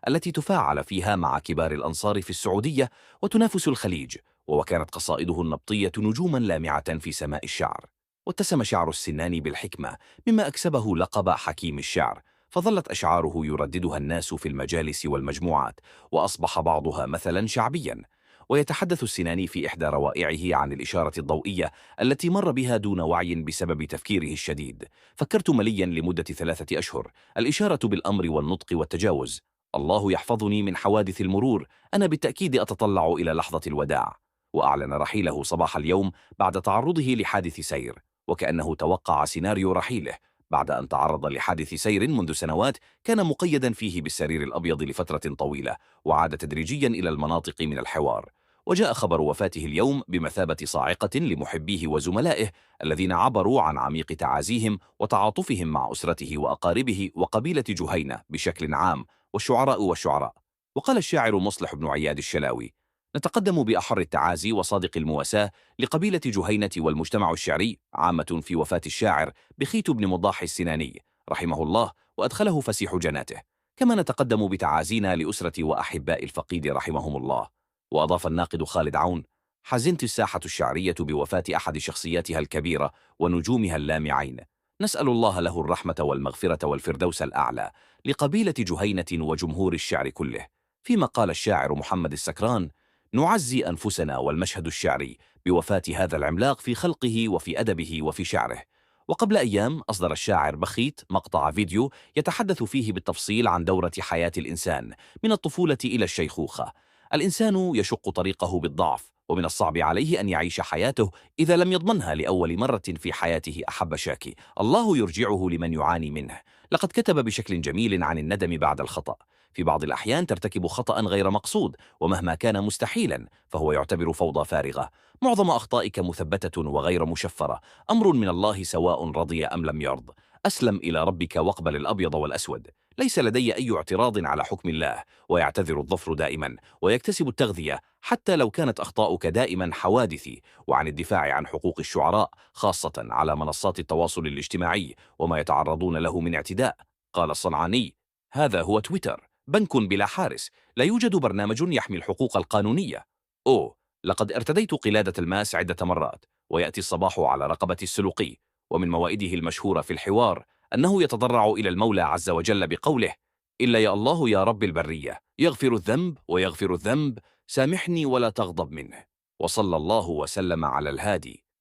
التي تفاعل فيها مع كبار الأنصار في السعودية وتنافس الخليج، وكانت قصائده النبطية نجوما لامعة في سماء الشعر. واتسم شعر السناني بالحكمة، مما أكسبه لقب حكيم الشعر، فظلت أشعاره يرددها الناس في المجالس والمجموعات، وأصبح بعضها مثلا شعبيا. ويتحدث السناني في إحدى روائعه عن الإشارة الضوئية التي مر بها دون وعي بسبب تفكيره الشديد. فكرت مليا لمدة 3 أشهر، الإشارة بالأمر والنطق والتجاوز. الله يحفظني من حوادث المرور، أنا بالتأكيد أتطلع إلى لحظة الوداع. وأعلن رحيله صباح اليوم بعد تعرضه لحادث سير، وكأنه توقع سيناريو رحيله. بعد أن تعرض لحادث سير منذ سنوات، كان مقيدا فيه بالسرير الأبيض لفترة طويلة، وعاد تدريجيا إلى المناطق من الحوار. وجاء خبر وفاته اليوم بمثابة صاعقة لمحبيه وزملائه الذين عبروا عن عميق تعازيهم وتعاطفهم مع أسرته وأقاربه وقبيلة جهينة بشكل عام، والشعراء. وقال الشاعر مصلح بن عياد الشلاوي: نتقدم بأحر التعازي وصادق المواساة لقبيلة جهينة والمجتمع الشعري عامة في وفاة الشاعر بخيت بن مضاح السناني رحمه الله، وأدخله فسيح جناته. كما نتقدم بتعازينا لأسرة وأحباء الفقيد رحمهم الله. وأضاف الناقد خالد عون: حزنت الساحة الشعرية بوفاة أحد شخصياتها الكبيرة ونجومها اللامعين، نسأل الله له الرحمة والمغفرة والفردوس الأعلى، لقبيلة جهينة وجمهور الشعر كله. فيما قال الشاعر محمد السكران: نعزي أنفسنا والمشهد الشعري بوفاة هذا العملاق في خلقه وفي أدبه وفي شعره. وقبل أيام أصدر الشاعر بخيت مقطع فيديو يتحدث فيه بالتفصيل عن دورة حياة الإنسان من الطفولة إلى الشيخوخة. الإنسان يشق طريقه بالضعف، ومن الصعب عليه أن يعيش حياته إذا لم يضمنها لأول مرة في حياته أحب شاكي، الله يرجعه لمن يعاني منه. لقد كتب بشكل جميل عن الندم بعد الخطأ. في بعض الأحيان ترتكب خطأ غير مقصود، ومهما كان مستحيلا فهو يعتبر فوضى فارغة. معظم أخطائك مثبتة وغير مشفرة، أمر من الله سواء رضي أم لم يرض. أسلم إلى ربك واقبل الأبيض والأسود. ليس لدي أي اعتراض على حكم الله، ويعتذر الظفر دائما ويكتسب التغذية حتى لو كانت أخطاؤك دائما حوادثي. وعن الدفاع عن حقوق الشعراء خاصة على منصات التواصل الاجتماعي وما يتعرضون له من اعتداء، قال الصنعاني: هذا هو تويتر، بنك بلا حارس، لا يوجد برنامج يحمي الحقوق القانونية. لقد ارتديت قلادة الماس عدة مرات، ويأتي الصباح على رقبة السلوقي. ومن موائده المشهورة في الحوار أنه يتضرع إلى المولى عز وجل بقوله: إلا يا الله يا رب البرية، يغفر الذنب ويغفر الذنب، سامحني ولا تغضب منه. وصلى الله وسلم على الهادي.